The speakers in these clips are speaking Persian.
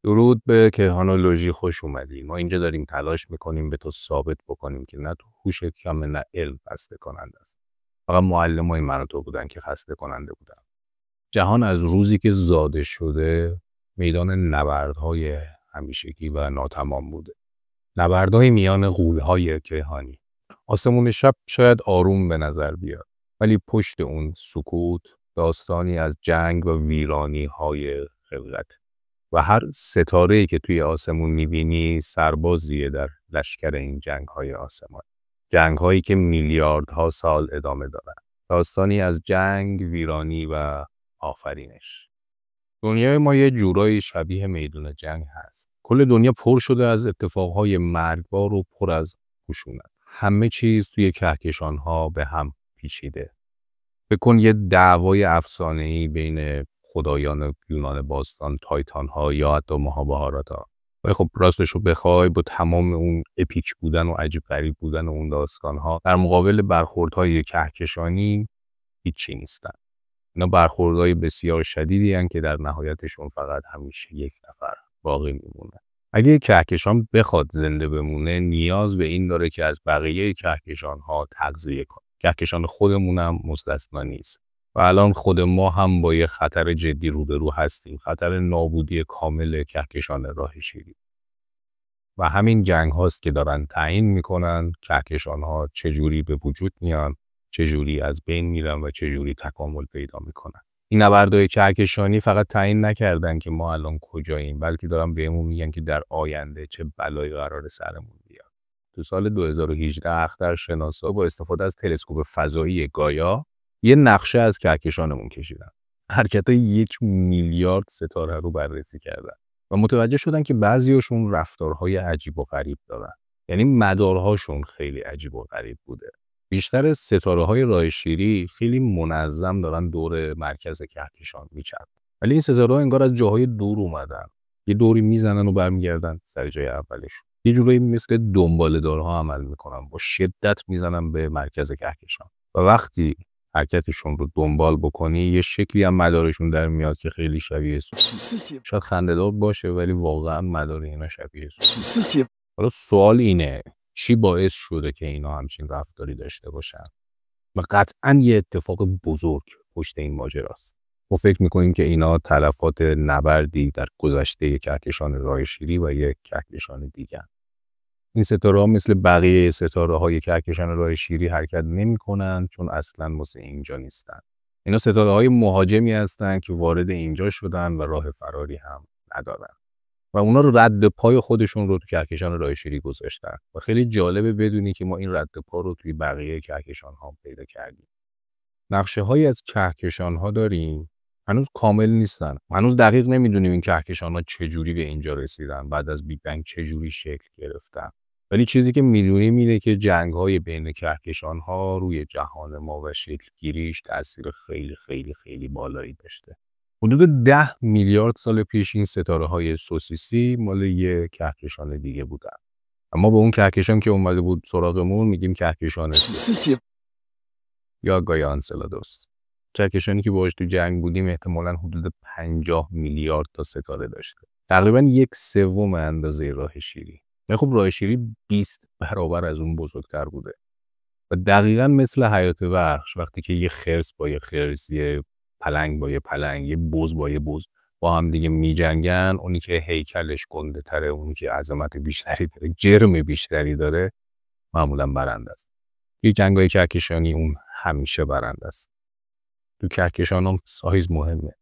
درود به کیهانولوژی، خوش اومدین. ما اینجا داریم تلاش میکنیم به تو ثابت بکنیم که نه تو هوش کم نه علم خسته کننده است. فقط معلمای من و تو بودن که خسته کننده بودن. جهان از روزی که زاده شده میدان نبردهای همیشگی و ناتمام بوده. نبردهای میان غولهای کیهانی. آسمون شب شاید آروم به نظر بیاد، ولی پشت اون سکوت داستانی از جنگ و ویرانی های خلقت. و هر ستاره‌ای که توی آسمون می‌بینی سربازیه در لشکر این جنگ‌های آسمان. جنگ‌هایی که میلیاردها سال ادامه دارن. داستانی از جنگ، ویرانی و آفرینش. دنیای ما یه جورایی شبیه میدون جنگ هست. کل دنیا پر شده از اتفاقهای مرگبار و پر از خشونت. همه چیز توی کهکشان‌ها به هم پیچیده. بکن یه دعوای افسانه‌ای بین خدایان یونان باستان، تایتان ها یا حتی ماهابهارات ها. و خب راستش رو بخوای با تمام اون اپیک بودن و عجیب غریب بودن اون داستان ها در مقابل برخوردهای کهکشانی هیچی نیستن. اینا برخوردهای بسیار شدیدی هستن که در نهایتشون فقط همیشه یک نفر باقی میمونه. اگه یک کهکشان بخواد زنده بمونه نیاز به این داره که از بقیه کهکشان ها تغذیه کنه. کهکشان خودمون هم مستثنا نیست. و الان خود ما هم با یه خطر جدی روبرو هستیم، خطر نابودی کامل کهکشان راه شیری. و همین جنگ هاست که دارن تعیین میکنن کهکشان ها چجوری به وجود میان، چجوری از بین میرن و چجوری تکامل پیدا میکنن. این نبردهای کهکشانی فقط تعیین نکردن که ما الان کجاییم، بلکه دارن بهمون میگن که در آینده چه بلایی قرار سرمون بیاد. تو سال 2018 اخترشناسا با استفاده از تلسکوپ فضایی گایا یه نقشه از کهکشانمون کشیدن. حرکتای 1 میلیارد ستاره رو بررسی کردن و متوجه شدن که بعضیاشون رفتارهای عجیب و غریب دارن. یعنی مدارهاشون خیلی عجیب و غریب بوده. بیشتر ستاره‌های راه شیری خیلی منظم دارن دور مرکز کهکشان میچرخن. ولی این ستاره‌ها انگار از جاهای دور اومدن. یه دوری میزنن و برمیگردن سر جای اولشون. یه جورایی مثل دنباله‌دارها عمل میکنن، با شدت میزنن به مرکز کهکشان. و وقتی حرکتشون رو دنبال بکنی یه شکلی هم مدارشون در میاد که خیلی شبیه شاید خنده‌دار باشه ولی واقعا مدار اینا شبیه حالا سوال اینه چی باعث شده که اینا همچین رفتاری داشته باشن؟ و قطعا یه اتفاق بزرگ پشت این ماجراست. ما فکر میکنیم که اینا تلفات نبردی در گذشته کهکشان راه شیری و یک کهکشان دیگه. این ستاره ها مثل بقیه ستاره های کهکشان راه شیری حرکت نمی کنن چون اصلا واسه اینجا نیستن. اینا ستاره های مهاجمی هستن که وارد اینجا شدن و راه فراری هم ندارن. و اونا رو رد پای خودشون رو تو کهکشان راه شیری گذاشتن. و خیلی جالبه بدونی که ما این رد پا رو توی بقیه کهکشان ها پیدا کردیم. نقشه هایی از کهکشان ها داریم. هنوز کامل نیستن. هنوز دقیق نمیدونیم این کهکشان ها چجوری به اینجا رسیدن، بعد از بیگ بنگ چجوری شکل گرفتن. ولی چیزی که میدونیم اینه که جنگ‌های بین کهکشان‌ها روی جهان ما و شکل‌گیریش تأثیر خیلی خیلی خیلی بالایی داشته. حدود 10 میلیارد سال پیش این ستاره‌های سوسیسی مال یه کهکشان دیگه بودن. اما به اون کهکشان که اومده بود سراغمون میگیم کهکشان سوسیسی یا گایا انسلادوس. کهکشانی که باهاش تو جنگ بودیم احتمالاً حدود 50 میلیارد تا ستاره داشته. تقریباً 1/3 اندازه راه شیری. خب راه شیری 20 برابر از اون بزرگتر بوده. و دقیقاً مثل حیات وحش وقتی که یه خرس با یه خرس، یه پلنگ با یه پلنگ، یه بز با یه بز با هم دیگه میجنگن، اونی که هیکلش گنده تره، اونی که عظمت بیشتری داره، جرم بیشتری داره، معمولاً برنده است. یه جنگای کهکشانی اون همیشه برنده است. تو کهکشان هم سایز مهمه.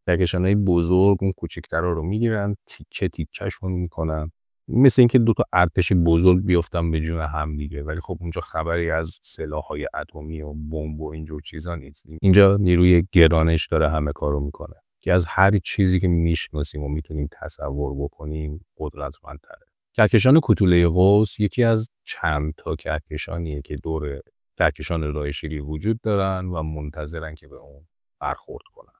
کهکشان‌های بزرگ اون کوچیک‌ترا رو میگیرن، تیکه تیکه‌شون میکنن. مثل اینکه 2 تا ارتش بزرگ بیافتن به جون هم دیگه، ولی خب اونجا خبری از سلاح‌های اتمی و بمب و اینجور چیزا نیست. اینجا نیروی گرانش داره همه کارو میکنه که از هر چیزی که میشناسیم و میتونیم تصور بکنیم قدرتمندتره. کهکشان کوتوله قوس یکی از چند تا کهکشانیه که دور کهکشان راه شیری وجود دارن و منتظرن که به اون برخورد کنن.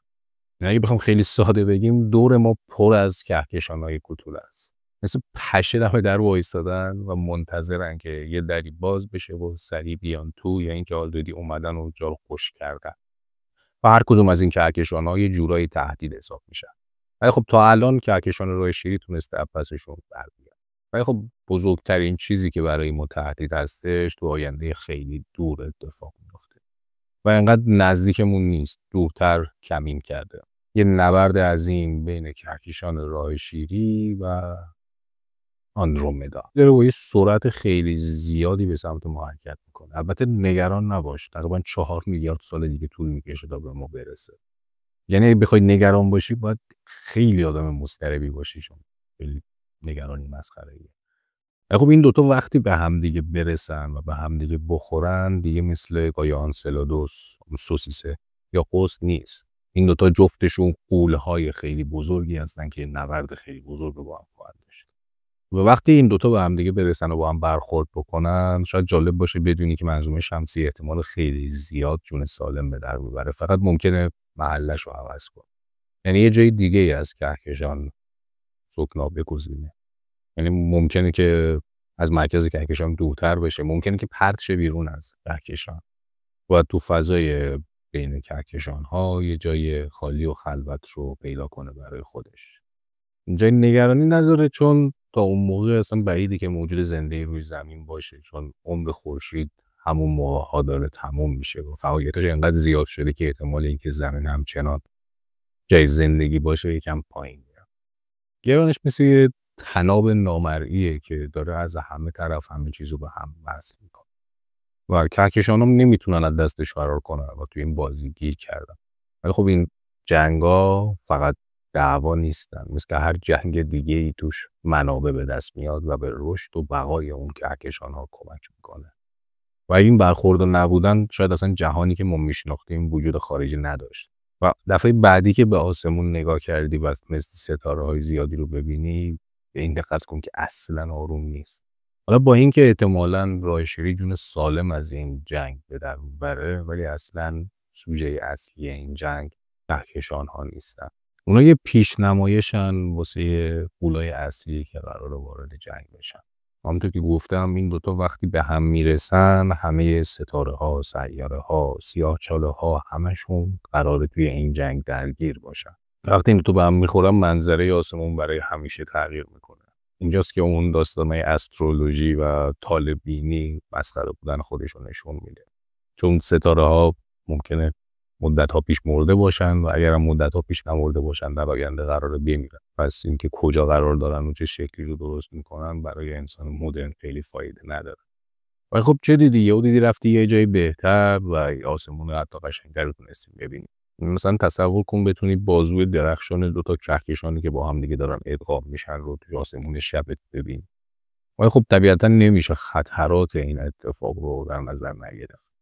اگه بخوام خیلی ساده بگیم دور ما پر از کهکشان‌های کوتوله است. مثل پشه دم در وایستادن و منتظرن که یه دری باز بشه و سریع بیان تو، یا اینکه آلردی اومدن و جا رو خوش کردن. و هر کدوم از این کهکشان‌ها یه جورایی تهدید حساب میشن. ولی خب تا الان کهکشان راه شیری تونسته از پسشون بر بیاد. ولی خب بزرگترین چیزی که برای ما تهدید هستش تو آینده خیلی دور اتفاق میفته و انقدر نزدیکمون نیست، دورتر کمین کرده. یه نبرد عظیم بین کهکشان راه شیری و آندرومدا داره با یه سرعت خیلی زیادی به سمت ما حرکت میکنه. البته نگران نباش، تقریبا 4 میلیارد سال دیگه طول میکشه تا به ما برسه. یعنی اگه بخوای نگران باشی باید خیلی آدم مضطربی باشی، چون خیلی نگرانی مسخره‌ایه. خب این دوتا وقتی به هم دیگه برسن و به هم دیگه بخورن دیگه مثل گایا آنسلادوس، اون سوسیسه یا قوس نیست. این دوتا جفتشون غول‌های خیلی بزرگی هستن که نبرد خیلی بزرگ با هم خواهند داشت. و وقتی این دوتا به هم دیگه برسن و با هم برخورد بکنن، شاید جالب باشه بدونی که منظومه شمسی احتمال خیلی زیاد جون سالم به در ببره، فقط ممکنه محلش رو عوض کنه. یعنی یه جای دیگه ای از کهکشان سکنا بگزینه. یعنی ممکنه که از مرکز کهکشان دورتر بشه، ممکنه که پرت شه بیرون از کهکشان و تو فضای بین کهکشان ها یه جای خالی و خلوت رو پیدا کنه برای خودش. جای نگرانی نداره، چون تا اون موقع اصلا بعیده که موجود زنده روی زمین باشه، چون عمر خورشید همون موقع ها داره تموم میشه و فعالیتش انقدر زیاد شده که احتمال اینکه زمین همچنان جای زندگی باشه یکم پایین میاد. گرانش مثل یه تناب نامرئیه که داره از همه طرف همه چیزو به هم وصل میکنه و کهکشان‌ها نمیتونن از دستش فرار کنن و توی این بازی گیر کردن. ولی خب این جنگا فقط دعوا نیستن، مثل که هر جنگ دیگه ای توش منابع به دست میاد و به رشد و بقای اون کهکشان‌ها کمک میکنه. و این برخورد نبودن شاید اصلا جهانی که ما میشناختیم وجود خارجی نداشت. و دفعه بعدی که به آسمون نگاه کردی و مثل ستاره‌های زیادی رو ببینی، به این دقت کن که اصلا آروم نیست. حالا با اینکه احتمالاً راه شیری جون سالم از این جنگ به در ببره، ولی اصلا سوژه اصلی این جنگ کهکشان‌ها نیستن. اونا یه پیشنمایشن واسه غولای اصلی که قراره وارد جنگ بشن. همونطور که گفتم این دوتا وقتی به هم میرسن همه ستاره ها، سیاره ها، سیاهچاله ها همشون قراره توی این جنگ درگیر باشن. وقتی این دوتا به هم میخورن منظره آسمون برای همیشه تغییر میکنه. اینجاست که اون داستانای استرولوژی و طالع‌بینی مسخره بودن خودشون نشون میده. چون ستاره ها ممکنه مدت ها پیش مرده باشن و اگر هم مدت ها پیش نمرده باشن در آینده قراره بمیرن. پس اینکه کجا قرار دارن و چه شکلی رو درست میکنن برای انسان مدرن خیلی فایده نداره. ولی خب چه دیدی؟ یهو دیدی رفتی یه جای بهتر و آسمون رو حتی قشنگتر رو تونستی ببینی. مثلا تصور کن بتونی بازوی درخشان دوتا کهکشانی که با هم دیگه دارن ادغام میشن رو توی آسمون شبت ببینی. ولی خب طبیعتا نمیشه خطرات این اتفاق رو در نظر نگرفت.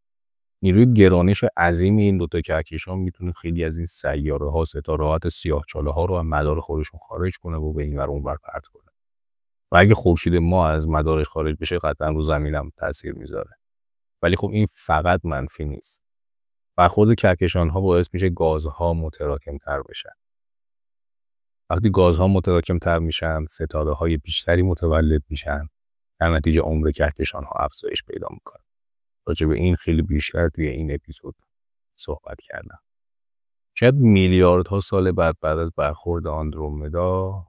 نیروی گرانش عظیم این دوتا کهکشان میتونه خیلی از این سیاره ها، ستاره‌ها، سیاهچاله ها رو از مدار خودشون خارج کنه و به این ور اون ور پرت کنه. و اگه خورشید ما از مدارش خارج بشه قطعا رو زمین هم تاثیر میذاره. ولی خب این فقط منفی نیست. برخورد کهکشان ها باعث میشه گازها متراکم تر بشن. وقتی گازها متراکم تر میشن، ستاره های بیشتری متولد میشن. در نتیجه عمر کهکشان ها افزایش پیدا میکنه. راجع به این خیلی بیشتر توی این اپیزود صحبت کردم. شاید میلیاردها سال بعد از برخورد آندرومدا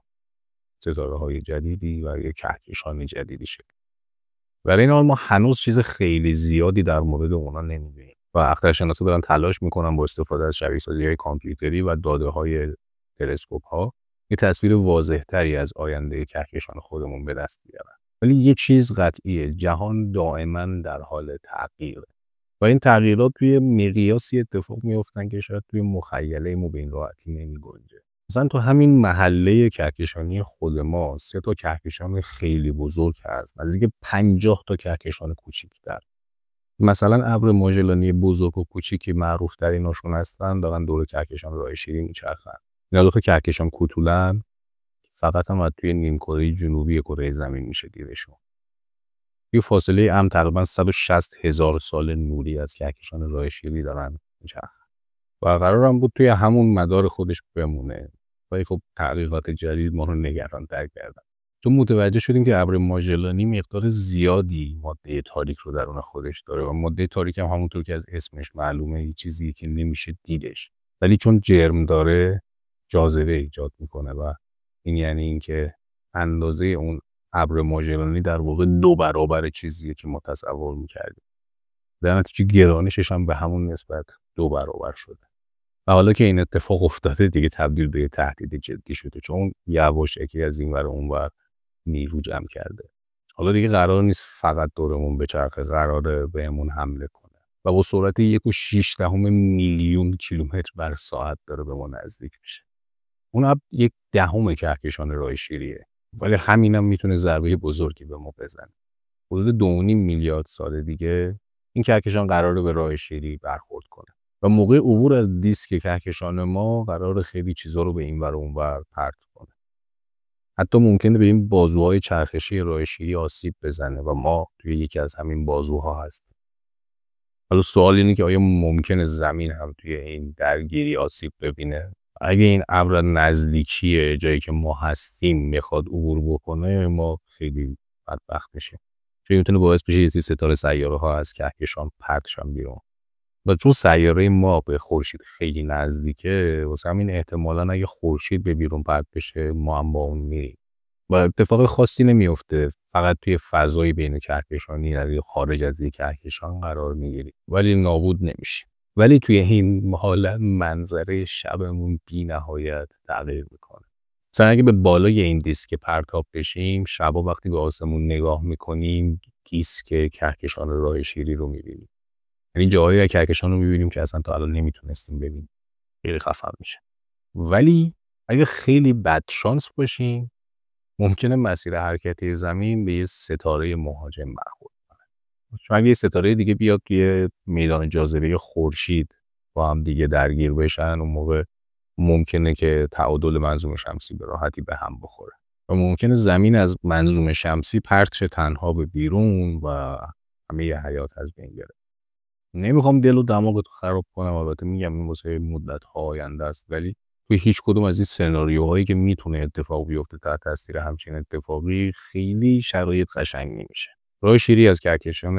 ستاره‌های جدیدی و یک کهکشان جدیدی شد. برای این حال ما هنوز چیز خیلی زیادی در مورد اونا نمی‌دونیم و اخترشناسا دارن تلاش میکنن با استفاده از شبیه‌سازی‌های کامپیوتری و داده‌های تلسکوپ‌ها یه تصویر واضح‌تری از آینده کهکشان خودمون به دست بیارن. ولی یه چیز قطعیه، جهان دائما در حال تغییره و این تغییرات توی مقیاسی اتفاق میافتن که شاید توی مخیله ما به این راحتی نمی‌گنجه. مثلا تو همین محله کهکشانی خود ما 3 تا کهکشان خیلی بزرگ هست، نزدیک 50 تا کهکشان کوچیک‌تر. مثلا ابر ماژلانی بزرگ و کوچیک که معروف تریناشون هستن دارن دور کهکشان راه شیری میچرخن. اینا دو تا کهکشان کوتولن، فقط هم از توی نیمکره جنوبی کره زمین میشه دیدشون. یه فاصله هم تقریبا 160,000 سال نوری از کهکشان راه شیری دارن میچرخن و قرارم بود توی همون مدار خودش بمونه. ولی خب تحقیقات جدید ما رو نگران‌تر کردن، چون متوجه شدیم که ابر ماژلانی مقدار زیادی ماده تاریک رو درون خودش داره و ماده تاریک هم همونطور که از اسمش معلومه یه چیزی که نمیشه دیدش، ولی چون جرم داره جاذبه ایجاد میکنه و این یعنی اینکه اندازه اون ابر ماژلانی در واقع 2 برابر چیزیه که ما تصور میکردیم. در نتیجه گرانشش هم به همون نسبت 2 برابر شده. و حالا که این اتفاق افتاده دیگه تبدیل به تهدید جدی شده، چون یواشکی از این ور اون ور نیرو جمع کرده. حالا دیگه قرار نیست فقط دورمون بچرخه، قراره بهمون حمله کنه و با سرعت 1.6 میلیون کیلومتر بر ساعت داره به ما نزدیک میشه. اون اب 1/10 کهکشان راه شیریه، ولی همینم میتونه ضربه بزرگی به ما بزنه. حدود 2.5 میلیارد سال دیگه این کهکشان قراره به راه شیری برخورد کنه و موقع عبور از دیسک کهکشان ما قراره خیلی چیزا رو به این ور و اون ور پرت کنه. حتی ممکنه به این بازوهای چرخشی راه شیری آسیب بزنه و ما توی یکی از همین بازوها هستیم. حالا سوال اینه که آیا ممکنه زمین هم توی این درگیری آسیب ببینه؟ اگه این ابر نزدیکی جایی که ما هستیم میخواد عبور بکنه، ما خیلی بدبخت میشیم. چون میتونه باعث بشه یه ستاره سیاره ها از کهکشان پرت شن بیرون. و چون سیاره ما به خورشید خیلی نزدیکه، واسه همین احتمالاً اگه خورشید به بیرون پرت بشه ما هم با اون میریم. و اتفاق خاصی نمیفته، فقط توی فضای بین کهکشانی یعنی خارج از یک کهکشان قرار میگیریم ولی نابود نمیشیم. ولی توی این حالت منظره شبمون بی نهایت تغییر میکنه. مثلا اگه به بالای این دیسک پرتاب بشیم، شبا وقتی به آسمون نگاه میکنیم دیسک کهکشان راه شیری رو میبینیم. یعنی جاهایی از کهکشان رو میبینیم که اصلا تا الان نمیتونستیم ببینیم. خیلی خفن میشه. ولی اگه خیلی بد شانس باشیم ممکنه مسیر حرکتی زمین به یه ستاره مهاجم برخورد کنه. چون اگه یه ستاره دیگه بیاد توی میدان جاذبه خورشید با هم دیگه درگیر بشن، اون موقع ممکنه که تعادل منظومه شمسی به راحتی به هم بخوره و ممکنه زمین از منظومه شمسی پرت شه تنها به بیرون و همه ی حیات از بین بره. نمیخوام دل و دماغتو خراب کنم، البته میگم این واسه مدت‌ها آینده است، ولی توی هیچ کدوم از این سناریوهایی که میتونه اتفاق بیفته تحت تاثیر همچین اتفاقی خیلی شرایط قشنگ نمیشه. راه شیری از کهکشان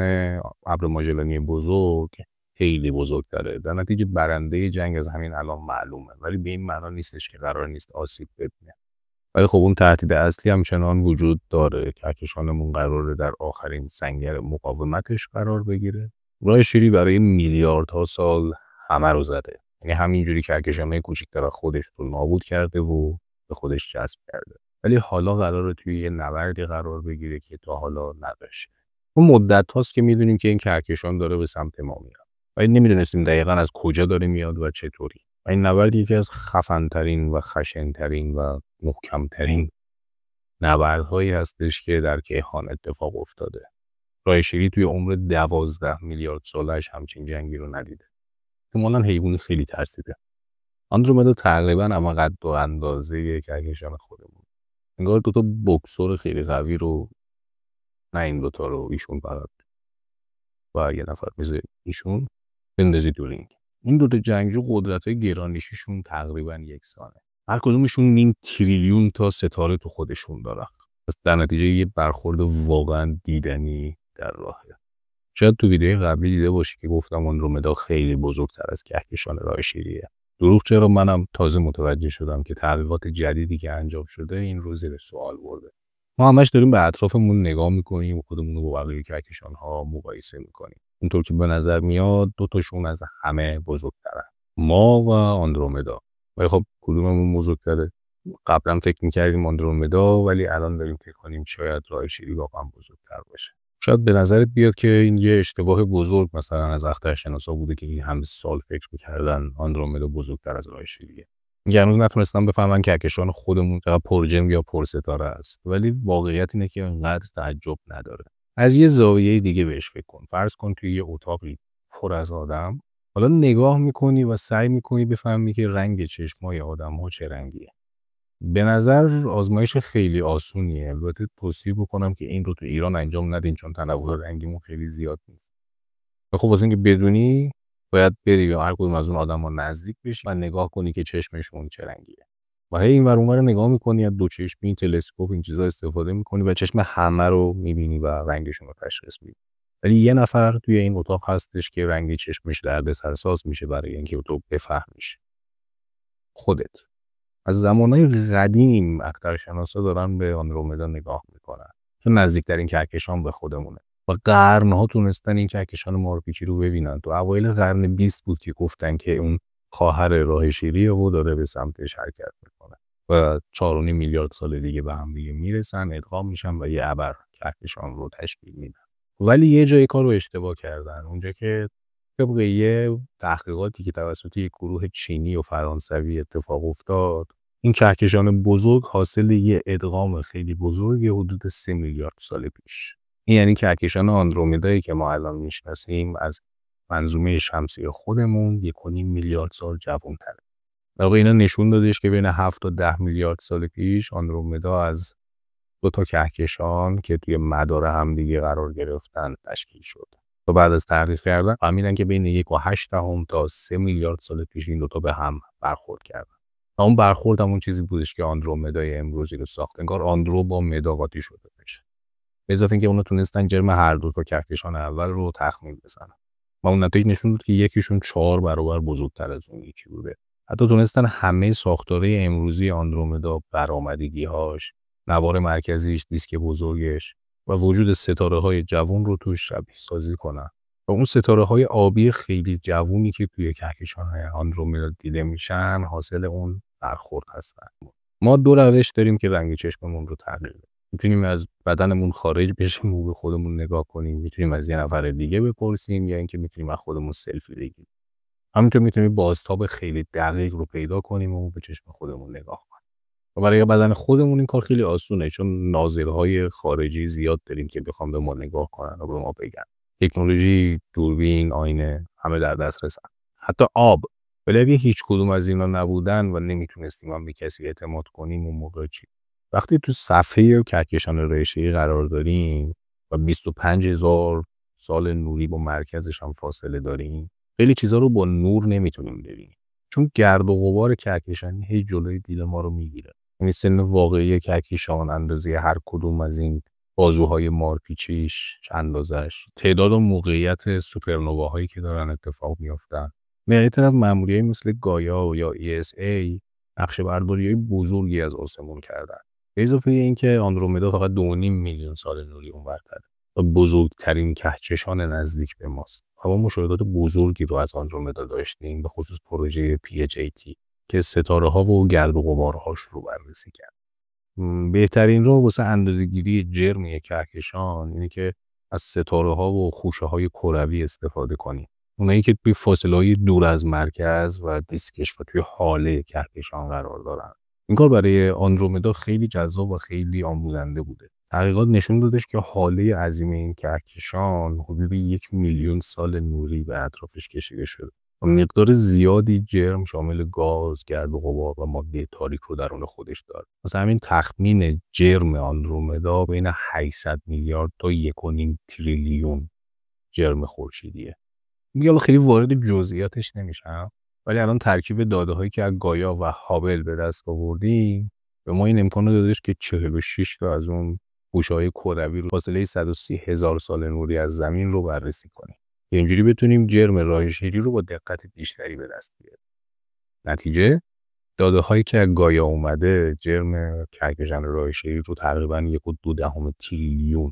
ابر ماژلانی بزرگ خیلی بزرگتره. در نتیجه برنده جنگ از همین الان معلومه، ولی به این معنا نیستش که قرار نیست آسیب ببینه. ولی خب اون تهدید اصلی همچنان وجود داره. کهکشانمون قراره در آخرین سنگر مقاومتش قرار بگیره. راه شیری برای میلیاردها سال همه رو زده. یعنی همینجوری کهکشان‌های کوچیک‌تر خودش رو نابود کرده و به خودش جذب کرده. ولی حالا قراره توی یه نبردی قرار بگیره که تا حالا نداشته. اون مدت هاست که میدونیم که این کهکشان داره به سمت ما میاد. ولی نمیدونستیم دقیقاً از کجا داره میاد و چطوری. و این نبرد یکی از خفن‌ترین و خشن‌ترین و محکم‌ترین نبردهایی هستش که در کیهان اتفاق افتاده. راه شیری توی عمر 12 میلیارد سالش همچین جنگی رو ندیده. احتمالاً حیوانی خیلی ترسیده. آندرومدا تقریباً هم قد و اندازه کهکشان خودمون. انگار دوتا بکسور خیلی قوی رو، نه این دوتا رو، ایشون فقط و یه نفر میزه ایشون بندازی تو رینگ. این دوتا جنگجو قدرت‌های گرانشیشون تقریباً یکسانه. هر کدومشون 1 تریلیون تا ستاره تو خودشون دارن. پس در نتیجه یه برخورد واقعاً دیدنی در راهه. شاید تو ویدیو قبلی دیده باشی که گفتم آندرومدا خیلی بزرگتر از کهکشان راه شیریه. دروغ چرا؟ منم تازه متوجه شدم که تحقیقات جدیدی که انجام شده این رو زیر سوال برده. ما همش داریم به اطرافمون نگاه میکنیم و خودمون رو با بقیه کهکشان‌ها مقایسه میکنیم. اونطور که به نظر میاد دوتاشون از همه بزرگترن، ما و آندرومدا. ولی خب کدوممون بزرگتره؟ قبلا فکر میکردیم آندرومدا، ولی الان داریم فکر کنیم شاید راه شیری واقعا بزرگتر باشه. شاید به نظرت بیاد که این یه اشتباه بزرگ مثلا از اخترشناسا بوده که این همه سال فکر میکردن آندرومدا بزرگتر از راه شیریه. هنوز نتونستم بفهمن کهکشان خودمون چقدر پرجرم یا پرستاره است، ولی واقعیت اینه که انقدر تعجب نداره. از یه زاویه دیگه بهش فکر کن. فرض کن توی یه اتاقی پر از آدم، حالا نگاه میکنی و سعی میکنی بفهمی که رنگ چشمای آدم‌ها چه رنگیه. به نظر آزمایش خیلی آسونیه. البته توصیه بکنم که این رو تو ایران انجام ندین، چون تنوع رنگیمون خیلی زیاد نیست. خب واسه اینکه بدونی باید بری به هر کدوم از اون آدم‌ها نزدیک بشی و نگاه کنی که چشمشون چه رنگیه. و هی این ور اون ور نگاه می‌کنی، از دو چشمی، تلسکوپ، این چیزا استفاده می‌کنی و چشم همه رو می‌بینی و رنگشون رو تشخیص میدی. ولی یه نفر توی این اتاق هستش که رنگ چشمش دردسرساز میشه برای اینکه تو بفهمیش. خودت. از زمانهای قدیم اخترشناسا دارن به آندرومدا نگاه میکنن، چون نزدیکترین کهکشان به خودمونه و قرنها تونستن این کهکشان مارپیچی رو ببینن. تو اوایل قرن 20 بود که گفتن که اون خواهر راه شیریه و داره به سمتش حرکت میکنه و 4.5 میلیارد سال دیگه به هم دیگه میرسن، ادغام میشن و یه ابر کهکشان رو تشکیل میدن. ولی یه جای کار رو اشتباه کردن، اونجا که طبق یه تحقیقاتی که توسط یک گروه چینی و فرانسوی اتفاق افتاد، این کهکشان بزرگ حاصل یه ادغام خیلی بزرگ حدود 3 میلیارد سال پیش. این یعنی کهکشان آندرومدایی که ما الان میشناسیم از منظومه شمسی خودمون 1.5 میلیارد سال جوان‌تره. در واقع اینا نشون دادش که بین 7 تا 10 میلیارد سال پیش آندرومدا از 2 تا کهکشان که توی مدار همدیگه قرار گرفتن تشکیل شد. و بعد از تحقیق کردن فهمیدن که بین 1.8 تا 3 میلیارد سال پیش این دوتا به هم برخورد کردن. و اون برخورد همون چیزی بودش که آندرومدای امروزی رو ساخت. انگار آندرو با مدا قاطی شده بشه. به اضافه اینکه اونا تونستن جرم هر دو تا کهکشان اول رو تخمین بزنن. و اون نتایج نشون داد که یکیشون 4 برابر بزرگتر از اون یکی بوده. حتی تونستن همه ساختاره امروزی آندرومدا، برآمدگی‌هاش، نوار مرکزیش، دیسک بزرگش و وجود ستاره‌های جوان رو توش شبیه سازی کنن. و اون ستاره‌های آبی خیلی جوونی که توی کهکشان‌های آندرومدا دیده میشن حاصل اون برخورد هستن. ما 2 روش داریم که رنگ چشممون رو تغییر بدیم. میتونیم از بدنمون خارج بشیم و به خودمون نگاه کنیم، میتونیم از یه نفر دیگه بپرسیم، یا اینکه میتونیم از خودمون سلفی بگیریم. همینطور میتونیم بازتاب خیلی دقیق رو پیدا کنیم و به چشم خودمون نگاه کنیم. و برای بدن خودمون این کار خیلی آسونه، چون ناظرهای خارجی زیاد داریم که بخوام به ما نگاه کنن و به ما بگن. تکنولوژی، دوربین، آینه، همه در دسترسن. حتی آب. ولی اگه هیچ کدوم از اینا نبودن و نمیتونستیم هم به کسی اعتماد کنیم، اون موقع چی؟ وقتی تو صفحه کهکشان ریشه‌ای قرار داریم و 25,000 سال نوری با مرکزش هم فاصله داریم، خیلی چیزا رو با نور نمیتونیم ببینیم، چون گرد و غبار کهکشانی هی جلوی دید ما رو میگیره. یعنی سن واقعی کهکشان، اندازه هر کدوم از این بازوهای مارپیچیش، اندازش، تعداد و موقعیت سوپرنواهایی که دارن اتفاق میافتن. به طرف ماموریایی مثل گایا یا ESA نقشه برداری‌های بزرگی از آسمون کردن. به اضافه اینکه آندرومدا فقط 2.5 میلیون سال نوری اونورتره و بزرگترین کهکشان نزدیک به ماست. ما مشاهدات بزرگی رو از آندرومدا داشتیم، به خصوص پروژه PHAT که ستاره‌ها و گرد و غبارهاش رو بررسی کرد. بهترین راه واسه اندازه‌گیری جرم یک کهکشان اینه که از ستاره‌ها و خوشه‌های کروی استفاده کنیم. اونایی که توی فاصله‌های دور از مرکز و دیسکش و توی حاله کهکشان قرار دارن. این کار برای آندرومدا خیلی جذاب و خیلی آموزنده بوده. تحقیقات نشون دادش که حاله عظیم این کهکشان حدود 1 میلیون سال نوری به اطرافش کشیده شده. و مقدار زیادی جرم شامل گاز، گرد و غبار و ماده تاریک رو درون خودش داره. واسه همین تخمین جرم آندرومدا بین 800 میلیارد تا 1.5 تریلیون جرم خورشیدیه. میگم خیلی وارد جزئیاتش نمیشم، ولی الان ترکیب داده‌هایی که از گایا و هابل به دست آوردیم به ما این امکان دادش که 46 تا از اون گوشه‌های کروی رو فاصله 130,000 سال نوری از زمین رو بررسی کنیم. اینجوری بتونیم جرم راه شیری رو با دقت بیشتری به دست بیاریم. نتیجه داده‌هایی که از گایا اومده جرم کهکشان راه شیری رو تقریباً 1.2 تریلیون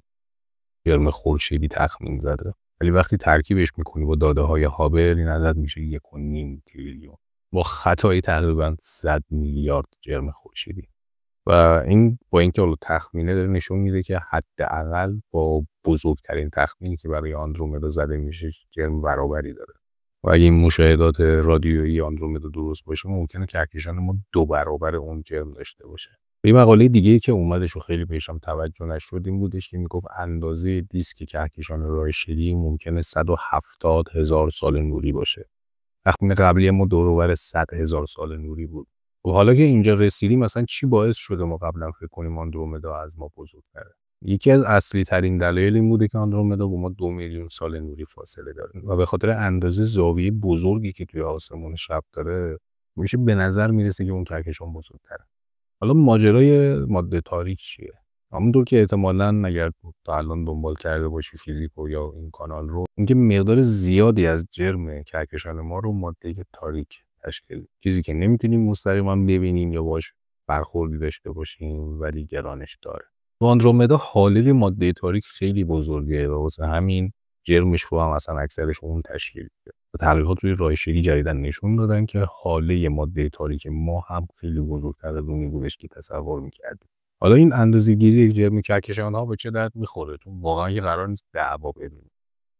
جرم خورشیدی تخمین زده. ولی وقتی ترکیبش میکنی با داده‌های هابل این عدد میشه 1.5 تریلیون با خطای تقریباً 100 میلیارد جرم خورشیدی. و این با اینکه حالا تخمینه داره نشون میده که حداقل با بزرگترین تخمینی که برای آندرومدا زده میشه جرم برابری داره. و اگه این مشاهدات رادیویی آندرومدا درست باشه ممکنه کهکشان ما 2 برابر اون جرم داشته باشه. یه مقاله دیگه که اومدش و خیلی بهشم توجه نشد این بودش که میگفت اندازه دیسک کهکشان راه شیری ممکنه 170,000 سال نوری باشه. تخمین قبلی ما دور و بر 100,000 سال نوری بود. و حالا که اینجا رسیدیم مثلا چی باعث شده ما قبلا فکر کنیم آندرومدا از ما بزرگتره؟ یکی از اصلی ترین دلایل این بوده که آندرومدا با ما 2 میلیون سال نوری فاصله داره و به خاطر اندازه زاویه بزرگی که توی آسمون شب داره میشه به نظر میرسه که اون کهکشان بزرگتره. حالا ماجرای ماده تاریک چیه؟ همونطور که احتمالاً اگر تا الان دنبال کرده باشی فیزیک و یا این کانال رو، اینکه مقدار زیادی از جرم کهکشان ما رو ماده تاریک تشکیل چیزی که نمیتونیم مستقیما ببینیم یا باش برخوردی داشته باشیم ولی گرانش داره. تو آندرومدا حاله ماده تاریک خیلی بزرگه و واسه همین جرمش رو هم اصلا اکثرش اون تشکیل میده. تحقیقات روی راه شیری جدیدن نشون دادن که حاله ماده تاریک ما هم خیلی بزرگتر از اونی بودش که تصور میکردیم. حالا این اندازه‌گیری یک جرم کهکشان‌ها به چه درد میخوره؟ چون واقعا یه قرار نیست دعوا بدیم.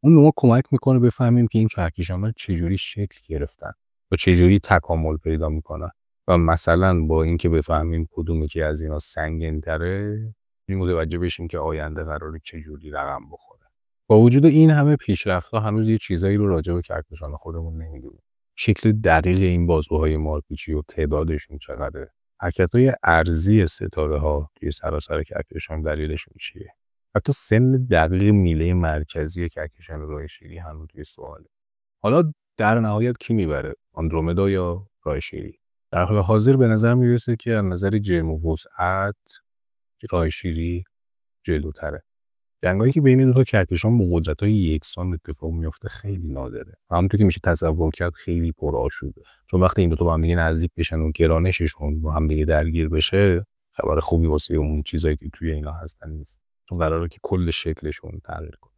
اون به ما کمک میکنه بفهمیم که این کهکشان‌ها چجوری شکل گرفتن و چجوری تکامل پیدا میکنن و مثلا با اینکه بفهمیم کدومی که از اینا سنگین‌تره متوجه بشیم که آینده قراره چجوری رقم بخوره. با وجود این همه پیشرفت‌ها هنوز یه چیزایی رو راجع به کهکشان خودمون نمیدونیم. شکل دقیق این بازوهای مارپیچی و تعدادشون چقدره؟ حرکت‌های ارضی ستاره‌ها توی سراسر کهکشان دلیلشون چیه؟ حتی سن دقیق میله مرکزی کهکشان راه شیری هم توی سواله. حالا در نهایت کی میبره؟ آندرومدا یا راه شیری؟ در حال حاضر به نظر میرسه که از نظر جرم و وسعت راه شیری جلوتره. جنگایی که بین دو تا کهکشان با قدرت‌های یکسان اتفاق میفته خیلی نادره. همونطور که میشه تصور کرد خیلی پرآشوبه. چون وقتی این دو تا با هم دیگه نزدیک بشن و گرانششون با هم دیگه درگیر بشه، خبر خوبی واسه اون چیزایی که توی اینا هستن نیست. چون قراره که کل شکلشون تغییر کنه.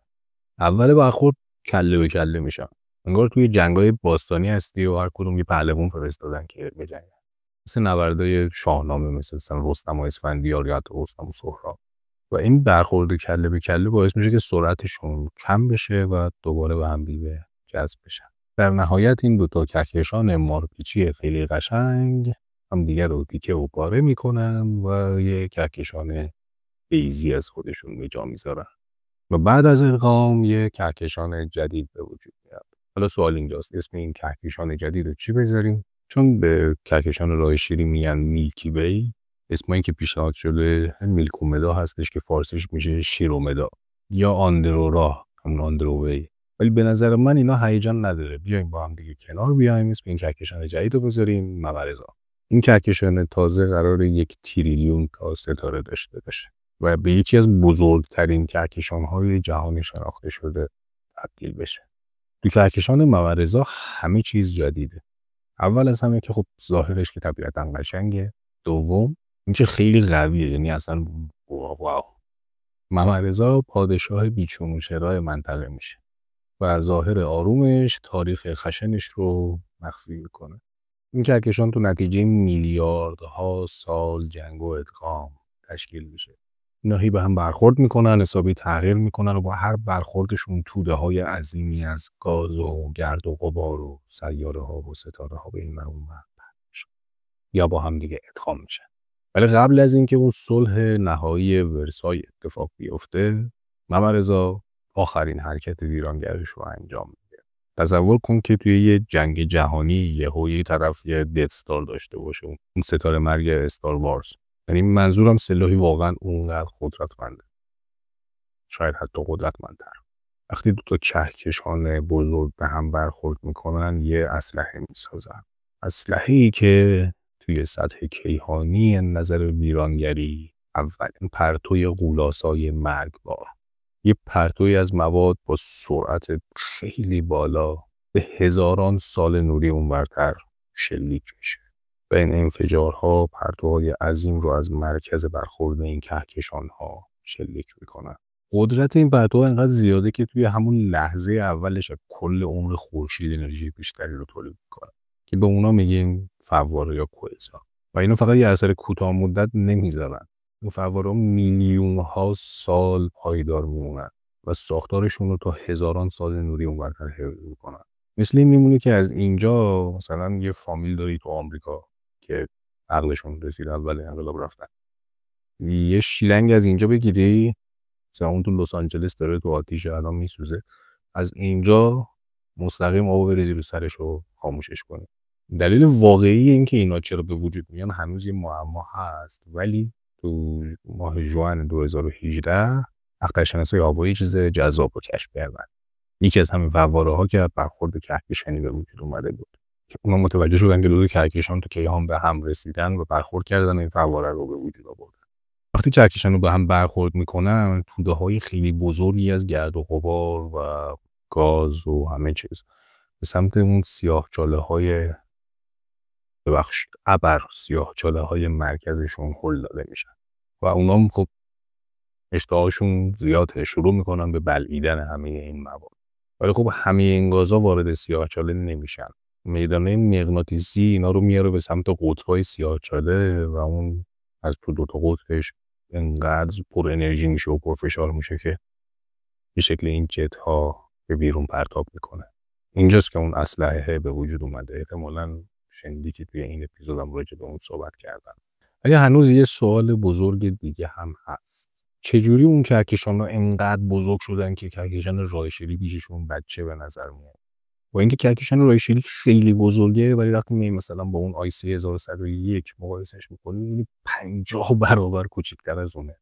اول برخورد کله به کله میشن. انگار توی جنگای باستانی هستی و هر کدوم یه پهلوان فرستادن که بجنگن. مثل نبردای شاهنامه، مثلا رستم و اسفندیار یا رستم و سهراب. و این برخورد کله به کله باعث میشه که سرعتشون کم بشه و دوباره به هم دیگه جذب بشن. در نهایت این دو تا کهکشان مارپیچی خیلی قشنگ هم دیگه رو تیکه و پاره میکنن و یه کهکشان بیزی از خودشون به جا میذارن و بعد از ادغام یه کهکشان جدید به وجود میاد. حالا سوال اینجاست اسم این کهکشان جدید رو چی بذاریم؟ چون به کهکشان راه شیری میگن میلکی وی، اسمایی که پیشنهاد شده میلکومدا هستش که فارسیش میشه شیرومدا یا آندروراه، همون آندرووی. ولی به نظر من اینا هیجان نداره. بیایم با هم دیگه کنار بیایم اسم این کهکشان جدید رو بذاریم ممرزا. این کهکشان تازه قراره 1 تریلیون تا ستاره داشته باشه و به یکی از بزرگترین کهکشان‌های جهان شناخته شده تبدیل بشه. تو کهکشان ممرزا همه چیز جدیده. اول از همه که خب ظاهرش که طبیعتاً قشنگه. دوم اینکه خیلی قویه، یعنی اصلا واو. ممرزا پادشاه بیچون و چرای منطقه میشه و ظاهر آرومش تاریخ خشنش رو مخفی میکنه. این کهکشان تو نتیجه میلیاردها سال جنگ و ادغام تشکیل میشه. اینا هی به هم برخورد میکنن، حسابی تغییر میکنن و با هر برخوردشون توده های عظیمی از گاز و گرد و غبار و سیاره ها و ستاره ها به این ور اون ور میشن یا با هم دیگه ادغام میشن. ولی قبل از اینکه اون صلح نهایی ورسای اتفاق بیفته، ممرزا آخرین حرکت ویرانگرش رو انجام میده. تصور کن که توی یه جنگ جهانی یه طرف یه دد استار داشته باشه، اون ستاره مرگ استار وارز. یعنی منظورم سلاحی واقعا اونقدر قدرتمنده، شاید حتی قدرتمندتر. وقتی دو تا کهکشان بزرگ به هم برخورد میکنن یه اسلحه میسازن، اسلحه‌ای که توی سطح کیهانی نظر ویرانگری اولین پرتوی غولاسای مرگبار، یه پرتوی از مواد با سرعت خیلی بالا به هزاران سال نوری اونورتر شلیک میشه و این انفجارها پرتوهای عظیم رو از مرکز برخورد این کهکشان‌ها شلیک میکنن. قدرت این پرتوها انقدر زیاده که توی همون لحظه اولش کل عمر خورشید انرژی بیشتری رو تولید میکنه که به اونا میگیم فواره یا کوئزار. و اینا فقط یه اثر کوتاه مدت نمیذارن، این فواره میلیون ها سال پایدار میمونن و ساختارشون رو تا هزاران سال نوری اونورتر حفظ میکنن. مثل این میمونه که از اینجا مثلا یه فامیل داری تو آمریکا که عقلشون رسید اول انقلاب رفتن، یه شیلنگ از اینجا بگیری، مثلا اون تو لس آنجلس داره تو آتیش الان میسوزه، از اینجا مستقیم آب بریزی رو سرش رو خاموشش کنی. دلیل واقعی این که اینا چرا به وجود میان هنوز یه معما هست، ولی تو ماه ژوئن 2018 اخترشناسای هوایی چیز جذاب رو کشف کردن. یکی از همین فواره ها که برخورد کهکشانی به وجود اومده بود که اونا متوجه شدن که دو کهکشان تو کیهان به هم رسیدن و برخورد کردن و این فواره رو به وجود آوردن. وقتی کهکشان رو به هم برخورد میکنن توده های خیلی بزرگی از گرد و غبار و گاز و همه چیز به سمت اون سیاه چاله های ببخشید ابر سیاهچاله‌های مرکزشون هل داده میشن و اونام خب اشتهاشون زیاده، شروع میکنن به بلعیدن همه این مواد. ولی خب همه این گازا وارد سیاهچاله نمیشن. میدانه مغناطیسی اینا رو میاره به سمت قطب‌های سیاهچاله و اون از تو دوتا قطبش انقدر پر انرژی میشه و پر فشار میشه که به شکل این جت ها به بیرون پرتاب میکنه. اینجاست که اون اسلحه به وجود اومده. احتمالاً شنیدی که توی این اپیزودم راجع به اون صحبت کردم. اگه هنوز یه سوال بزرگ دیگه هم هست، چجوری اون کهکشان‌ها انقدر بزرگ شدن که کهکشان رایشلی بیششون بچه به نظر میاد؟ با اینکه کهکشان رایشلی خیلی بزرگه ولی وقتی میای مثلا با اون آیسی 1101 مقایسهش می‌کنی می‌بینی 50 برابر کوچیک‌تر از اونه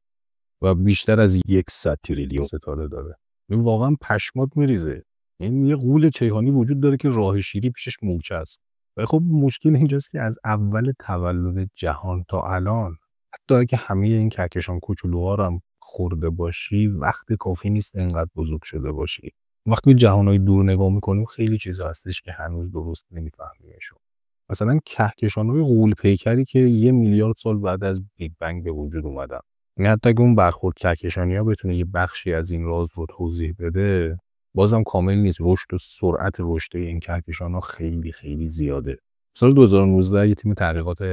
و بیشتر از 100 تریلیون ستاره داره. این واقعا پشمات میریزه. یعنی یه غول کیهانی وجود داره که راه شیری پیشش مورچه است. و خب مشکل اینجاست که از اول تولد جهان تا الان حتی اگه همه این کهکشان کوچولوها رو هم خورده باشی وقت کافی نیست انقدر بزرگ شده باشی. وقتی به جهانهای دور نگاه میکنیم خیلی چیزا هستش که هنوز درست نمیفهمیمشون. مثلا کهکشان‌های غول پیکری که 1 میلیارد سال بعد از بیگ بنگ به وجود اومدن. یعنی حتی اگه اون برخورد کهکشانی‌ها بتونه یه بخشی از این راز رو توضیح بده بازم کامل نیست. رشد و سرعت رشد این کهکشان‌ها خیلی خیلی زیاده. سال 2019 یه تیم تحقیقات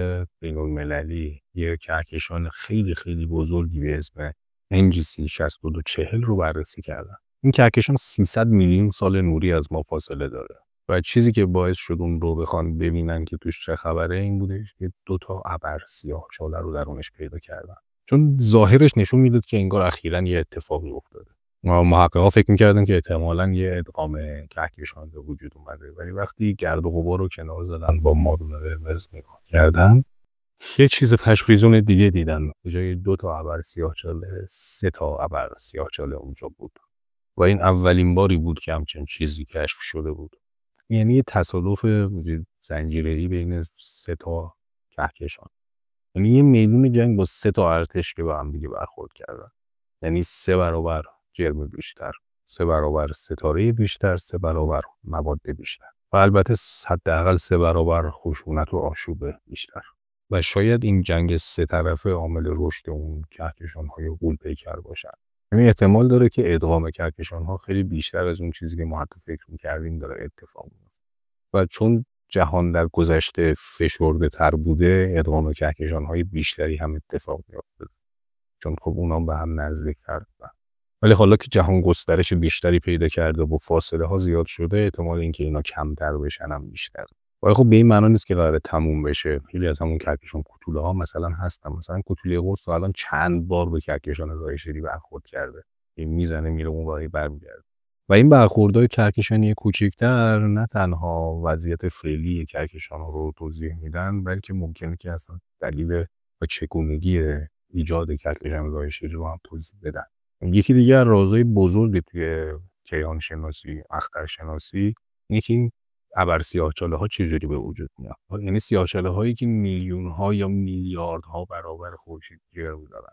بین‌المللی یه کهکشان خیلی خیلی بزرگی به اسم NGC 6240 رو بررسی کردن. این کهکشان 300 میلیون سال نوری از ما فاصله داره و چیزی که باعث شد اون رو بخوان ببینن که توش چه خبره این بودش که 2 تا ابر سیاه‌چاله رو درونش پیدا کردن. چون ظاهرش نشون میداد که انگار اخیراً یه اتفاقی افتاده. محققا فکر می‌کردن که احتمالاً یه ادغام کهکشان به وجود اومده ولی وقتی گرد و غبار رو کنار زدن با مادون قرمز نگاه کردن یه چیز پشم‌ریزون دیگه دیدن. به جای 2 تا ابر سیاه‌چاله 3 تا ابر سیاه‌چاله اونجا بود و این اولین باری بود که همچین چیزی کشف شده بود. یعنی یه تصادف زنجیره‌ای بین 3 تا کهکشان. یعنی یه میدون جنگ با 3 تا ارتش که با هم دیگه برخورد کردن. یعنی 3 برابر جرم بیشتر، 3 برابر ستاره بیشتر، 3 برابر مواد بیشتر و البته حداقل 3 برابر خشونت و آشوب بیشتر. و شاید این جنگ 3 طرفه عامل رشد اون کهکشان‌های غول پیکر باشن. یعنی احتمال داره که ادغام کهکشان‌ها خیلی بیشتر از اون چیزی که ما حتی فکر می‌کردیم داره اتفاق میفته. و چون جهان در گذشته فشرده‌تر بوده ادغام کهکشان‌های بیشتری هم اتفاق می‌افتاد. چون خب اونا به هم نزدیک‌تر بودن. ولی حالا که جهان گسترش بیشتری پیدا کرده و فاصله ها زیاد شده احتمال اینکه اینا کمتر بشن هم بیشتر. ولی خب به این معنی نیست که قراره تموم بشه. خیلی از همون کهکشان کوتوله ها مثلا هستن. مثلا کوتوله قرص الان چند بار به کهکشان رایشلی برخورد کرده. این میزنه میره اون وری برمیگرده. و این برخوردهای کهکشانی کوچکتر نه تنها وضعیت فعلی کهکشان رو توضیح میدن بلکه ممکنه که اصلا دلیل و چگونگی ایجاد کهکشان رایشلی رو هم توضیح بدن. یکی دیگه از رازهای بزرگ توی کیهان شناسی، اخترشناسی اینه که این ابر سیاه‌چاله‌ها چجوری به وجود میاد. یعنی سیاه‌چاله‌هایی که میلیون‌ها یا میلیاردها برابر خورشید جرم دارن.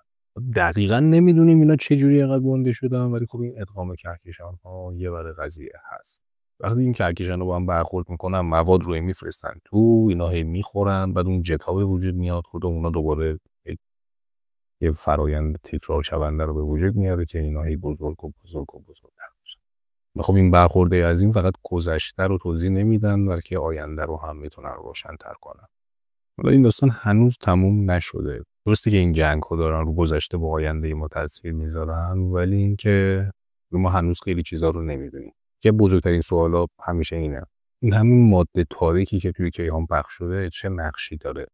دقیقاً نمیدونیم اینا چجوری اینقدر گنده شدن ولی خب این ادغام کهکشان‌ها یه ور قضیه هست. وقتی این کهکشان‌ها با هم برخورد میکنن مواد رو میفرستن تو اینا هی میخورن بعد اون جت‌ها به وجود میاد خود اونا دوباره یه فرایند تکرار شونده رو به وجود میاره که اینا هی بزرگ و بزرگ و بزرگتر میشن. خب این برخورده از این فقط گذشته رو توضیح نمیدن بلکه آینده رو هم میتونن روشن‌تر کنن. حالا این داستان هنوز تموم نشده. درسته که این جنگ ها دارن رو گذشته با آینده ما تاثیر میذارن ولی اینکه ما هنوز خیلی چیزا رو نمیدونیم. که بزرگترین سوالا همیشه اینه. این همین ماده تاریکی که توی کیهان پخش شده چه نقشی داره؟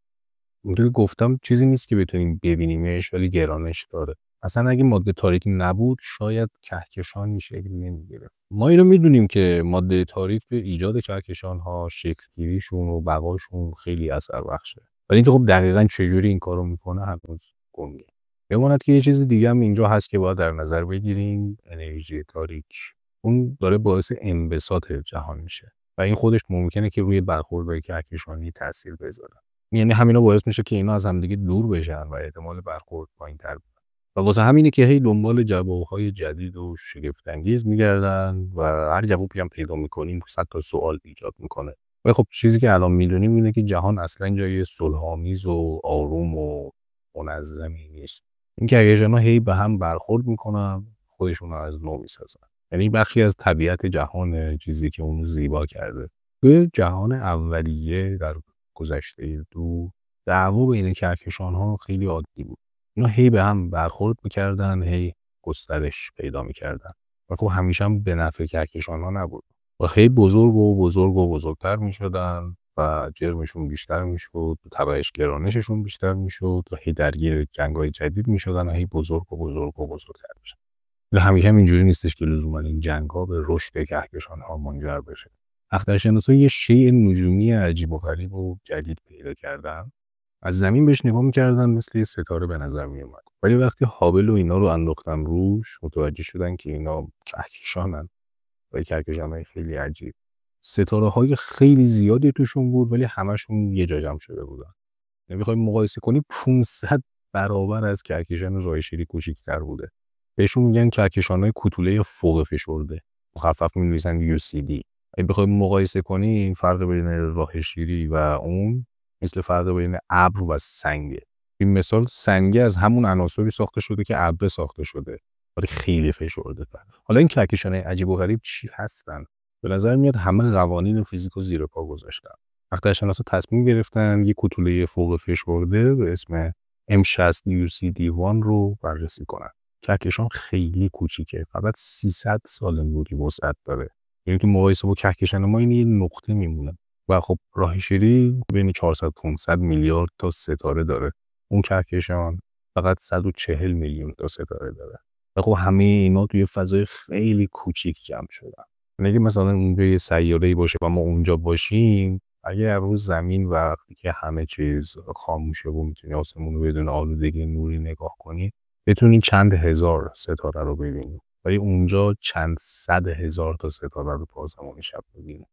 اونطوری گفتم چیزی نیست که بتونیم ببینیمش ولی گرانش داره. اصلا اگه ماده تاریک نبود شاید کهکشان این شکل نمیگرفت. ما اینو میدونیم که ماده تاریک به ایجاد کهکشان ها، شکل گیریشون و بقاشون خیلی اثر بخشه. ولی اینکه خب دقیقاً چجوری این کارو میکنه هنوز گنگه. بماند که یه چیز دیگه هم اینجا هست که باید در نظر بگیریم، انرژی تاریک. اون داره باعث انبساط جهان میشه و این خودش ممکنه که روی برخوردهای کهکشانی تاثیر بذاره. یعنی همینا باعث میشه که اینا از هم دیگه دور بشن و احتمال برخورد پایین‌تر بشه. و واسه همینه که هی دنبال جوابهای جدید و شگفت انگیز میگردن و هر جوابی هم پیدا میکنیم 100 تا سوال ایجاد میکنه. ولی خب چیزی که الان میدونیم اینه که جهان اصلا جای صلح‌آمیز و آروم و منظمی نیست. این کهکشان‌ها هی به هم برخورد میکنن، خودشون رو از نو میسازن. یعنی بخشی از طبیعت جهان، چیزی که اونو زیبا کرده. توی جهان اولیه در گذشته دور، دعوا بین کهکشان‌ها خیلی عادی بود. اینا هی به هم برخورد میکردن، هی گسترش پیدا میکردن و خب همیشه هم به نفع کهکشان‌ها نبود و خیلی بزرگ و بزرگ و بزرگتر میشدن و جرمشون بیشتر میشد، تبعش گرانششون بیشتر میشد و هی درگیر جنگ‌های جدید میشدن و هی بزرگ و بزرگ و بزرگتر میشدن. همیشه هم اینجوری نیستش که لزوما این جنگ‌ها به رشد کهکشان‌ها منجر بشه. اخترشناسا یه شیء نجومی عجیب و غریب و جدید پیدا کردن. از زمین بهش نگاه می‌کردن مثل یه ستاره به نظر میومد. ولی وقتی هابل و اینا رو انداختن روش، متوجه شدن که اینا کهکشانن و کهکشان‌های خیلی عجیب. ستاره‌های خیلی زیادی توشون بود ولی همشون یه جا جمع شده بودن. یعنی بخوای مقایسه کنی 500 برابر از کهکشان راه شیری کوچیک‌تر بوده. بهشون میگن کهکشان‌های کوتوله فوق فشرده. مخفف می‌نویسن UCD. اگه بخوای مقایسه کنی این فرق بین راه شیری و اون مثل فرق بین ابر و سنگه. این مثال سنگه از همون عناصری ساخته شده که ابر ساخته شده. ولی خیلی فشرده تر. حالا این کهکشان‌های عجیب و غریب چی هستن؟ به نظر میاد همه قوانین فیزیک رو زیر پا گذاشتن. اخترشناسا تصمیم گرفتن یک کوتوله فوق فشرده به اسم M60 UCD1 رو بررسی کنن. کهکشان خیلی کوچیکه، فقط 300 سال نوری وسعت داره. یعنی تو مقایسه با کهکشان ما این یه نقطه میمونه و خب راه شیری بین 400 500 میلیارد تا ستاره داره. اون کهکشان فقط 140 میلیون تا ستاره داره. و خب همه اینا توی فضای خیلی کوچیک جمع شدن. یعنی اگه مثلا اونجا یه سیاره‌ای باشه و ما اونجا باشیم، اگه روز زمین وقتی که همه چیز خاموشه و میتونی آسمون رو بدون آلودگی نوری نگاه کنی، بتونی چند هزار ستاره رو ببینی. ولی اونجا چند صد هزار تا ستاره رو تو آسمون شب ببینی.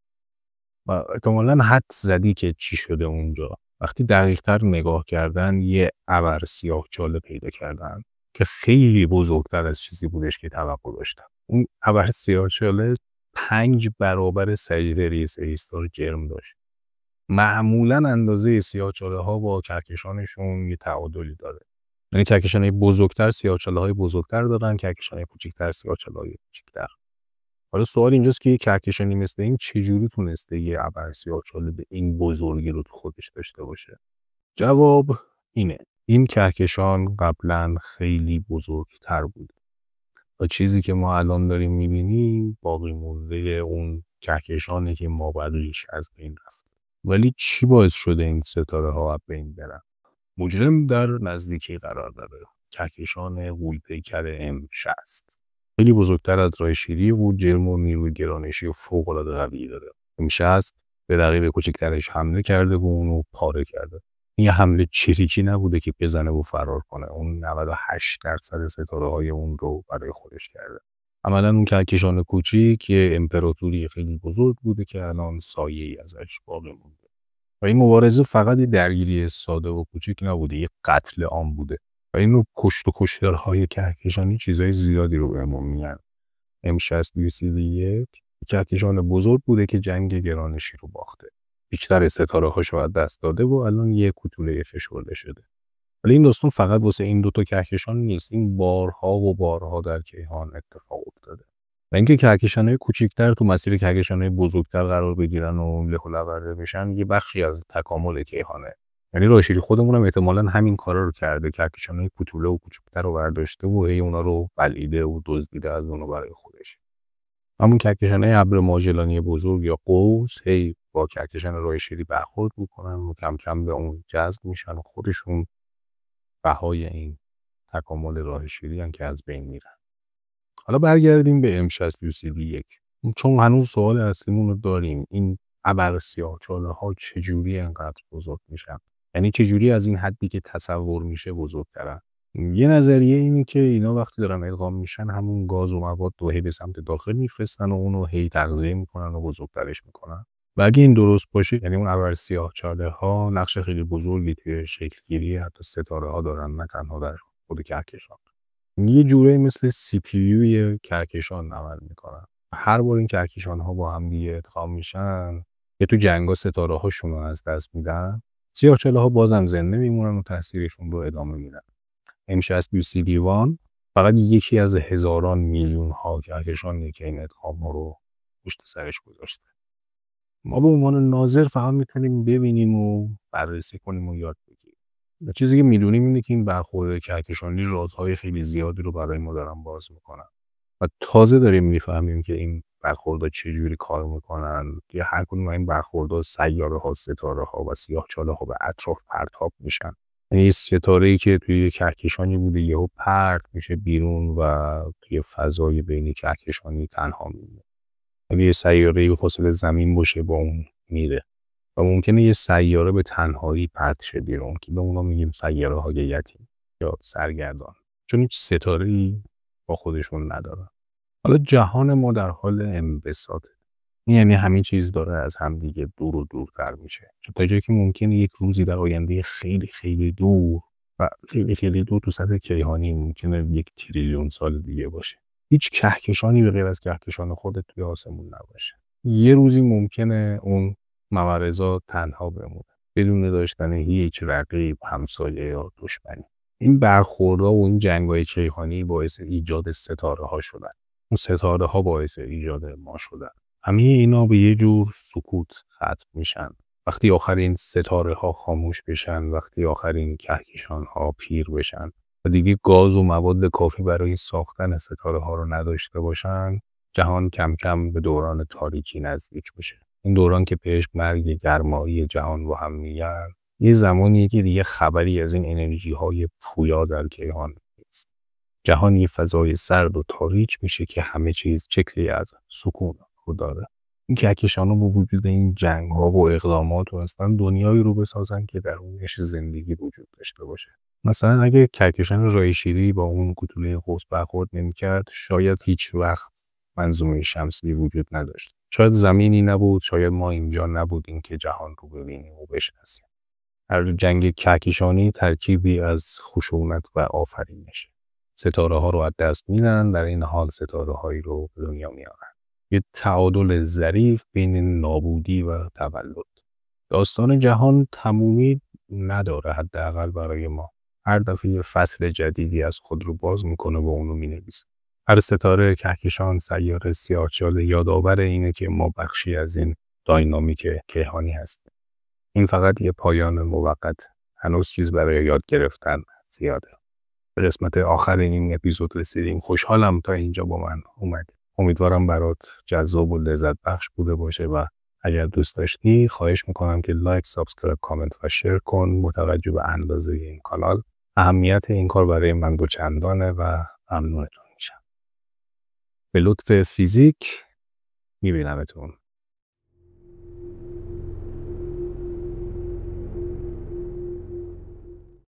و احتمالاً حدس زدی که چی شده اونجا. وقتی دقیق‌تر نگاه کردن یه ابر سیاه‌چاله پیدا کردن که خیلی بزرگتر از چیزی بودش که توقع داشتن. اون ابر سیاه‌چاله 5 برابر سیاره سه‌استار جرم داشت. معمولاً اندازه سیاه‌چاله‌ها با کهکشانشون یه تعادلی داره. یعنی کهکشان‌های بزرگتر سیاه‌چاله‌های بزرگتر دارن، کهکشان‌های کوچیک‌تر سیاه‌چاله‌های کوچیک‌تر. حالا سوال اینجاست که یه کهکشانی مثل این چجوری تونسته یه ابر سیاه‌چاله به این بزرگی رو تو خودش داشته باشه؟ جواب اینه. این کهکشان قبلا خیلی بزرگتر بود و چیزی که ما الان داریم میبینیم باقی مونده اون کهکشانی که مابقیش از بین رفت. ولی چی باعث شده این ستاره ها از بین برن؟ مجرم در نزدیکی قرار داره. کهکشان غول‌پیکر M60 خیلی بزرگتر از راه شیری و جرم و نیروی گرانشی فوق‌العاده قوی داره. M60 به رقیب کوچکترش حمله کرده و اونو پاره کرده. این یه حمله چریکی نبوده که بزنه و فرار کنه. اون 98% ستاره‌های اون رو برای خودش کرده. عملاً اون کهکشان کوچیک یه امپراتوری خیلی بزرگ بوده که الان سایه‌ای ازش باقی مونده. و این مبارزه فقط یه درگیری ساده و کوچیک نبوده، یه قتل عام بوده. و اینو کشت و کشتارهای کهکشانی چیزای زیادی رو بهمون میگن. M60 UCD1 کهکشان بزرگ بوده که جنگ گرانشی رو باخته. بیشتر ستاره‌هاشو از دست داده و الان یه کوتوله فشرده شده. ولی این داستان فقط واسه این دوتا کهکشان نیست، این بارها و بارها در کیهان اتفاق افتاده. و اینکه کهکشان‌های کوچیک‌تر تو مسیر کهکشان‌های بزرگتر قرار بگیرن و له و لورده بشن یه بخشی از تکامل کیهانه. یعنی راه شیری خودمون هم احتمالاً همین کارا رو کرده، کهکشان‌های کوچوله و کوچیک‌تر رو برداشته و هی اونا رو بلعیده و دزدیده از اونو برای خودش. همون کهکشان‌های ابر ماژلانی بزرگ یا قوس هی با کهکشان راه شیری برخورد می‌کنن و کم کم به اون جذب میشن و خودشون بهای این تکامل راه شیری هم که از بین میرن. حالا برگردیم به M60 UCD1 چون هنوز سوال اصلیمون رو داریم. این ابر سیاه‌چاله‌ها چجوری انقدر بزرگ میشن؟ یعنی چجوری از این حدی که تصور میشه بزرگترن؟ یه نظریه اینه که اینا وقتی دارن ادغام میشن همون گاز و مواد رو هی به سمت داخل میفرستن و اونو هی تغذیه میکنن و بزرگترش میکنن. و اگه این درست باشه یعنی اون ابر سیاه‌چاله‌ها نقش خیلی بزرگی توی شکل‌گیری حتی ستاره‌ها دارن، نه تنها در خود کهکشان. یه جوره مثل CPU کهکشان عمل میکنن. هر بار این کهکشان‌ها با هم دیگه ادغام میشن که تو جنگا ستاره هاشون رو از دست میدن، سیاه‌چاله‌ها بازم زنده میمونن و تاثیرشون رو ادامه میدن. M61 فقط یکی از هزاران میلیون ها کهکشانیه که این ادغام‌ها رو پشت سرش گذاشته. ما به عنوان ناظر فقط میتونیم ببینیم و بررسی کنیم و یاد بگیریم. چیزی که میدونیم اینه که این برخورد کهکشانی رازهای خیلی زیادی رو برای ما دارن باز میکنن و تازه داریم میفهمیم که این برخوردها چجوری کار میکنن. یا هر کدوم این برخوردها سیاره ها، ستاره ها و سیاه‌چاله ها به اطراف پرتاب میشن. یعنی ستاره‌ای که توی کهکشانی بوده یهو پرت میشه بیرون و توی فضای بین کهکشانی تنها میمونه. اگه یه سیاره‌ای به فاصله زمین باشه با اون میره و ممکنه یه سیاره به تنهایی پرت شه بیرون که به اونا میگیم سیاره‌های یتیم یا سرگردان، چون هیچ ستاره‌ای با خودشون ندارن. حالا جهان ما در حال انبساطه. یعنی همین چیز داره از هم دیگه دور و دورتر میشه، تا جایی که ممکنه یک روزی در آینده خیلی خیلی دور و خیلی خیلی دور تو سطح کیهانی ممکنه 1 تریلیون سال دیگه باشه. هیچ کهکشانی به غیر از کهکشان خودت توی آسمون نباشه. یه روزی ممکنه اون مورزا تنها بمونه بدون داشتن هیچ رقیب، همسایه یا دشمنی. این برخوردها و این جنگ‌های کیهانی باعث ایجاد ستاره‌ها شدن. اون ستاره‌ها باعث ایجاد ما شدن. همه اینا به یه جور سکوت ختم میشن. وقتی آخرین ستاره‌ها خاموش بشن، وقتی آخرین کهکشان‌ها پیر بشن و دیگه گاز و مواد کافی برای ساختن ستاره‌ها رو نداشته باشن، جهان کم کم به دوران تاریکی نزدیک میشه. این دوران که بهش مرگ گرمایی جهان با هم میگن، یه زمانیه که دیگه خبری از این انرژی‌های پویا در کیهان نیست. جهان یه فضای سرد و تاریک میشه که همه چیز شکلی از سکون رو داره. این کهکشان‌ها با وجود این جنگ‌ها و اقدامات و اصلا دنیایی رو بسازن که درونش زندگی وجود داشته باشه. مثلا اگه کهکشان رایشیری با اون گلوله قوس برخورد نمی‌کرد، شاید هیچ وقت منظومه شمسی وجود نداشت. شاید زمینی نبود، شاید ما اینجا نبودیم که جهان رو ببینیم و بشناسیم. هر جنگ کهکشانی ترکیبی از خشونت و آفرینشه. ستاره‌ها رو از دست میدن، در این حال ستاره‌هایی رو به دنیا میارن. یه تعادل ظریف بین نابودی و تولد. داستان جهان تمومی نداره، حداقل برای ما. هر دفعه یه فصل جدیدی از خود رو باز میکنه و اونو مینویسه. هر ستاره، کهکشان، سیاره، سیاه‌چاله یادآور اینه که ما بخشی از این داینامیک کیهانی هستیم. این فقط یه پایان موقت. هنوز چیز برای یاد گرفتن زیاده. به قسمت آخر این اپیزود رسیدیم. خوشحالم تا اینجا با من اومدی. امیدوارم برات جذاب و لذت بخش بوده باشه و اگر دوست داشتی خواهش میکنم که لایک، سابسکرایب، کامنت و شیر کن. متوجه به اندازه این کانال. اهمیت این کار برای من دوچندانه و ممنونتون میشم. به لطف فیزیک میبینمتون.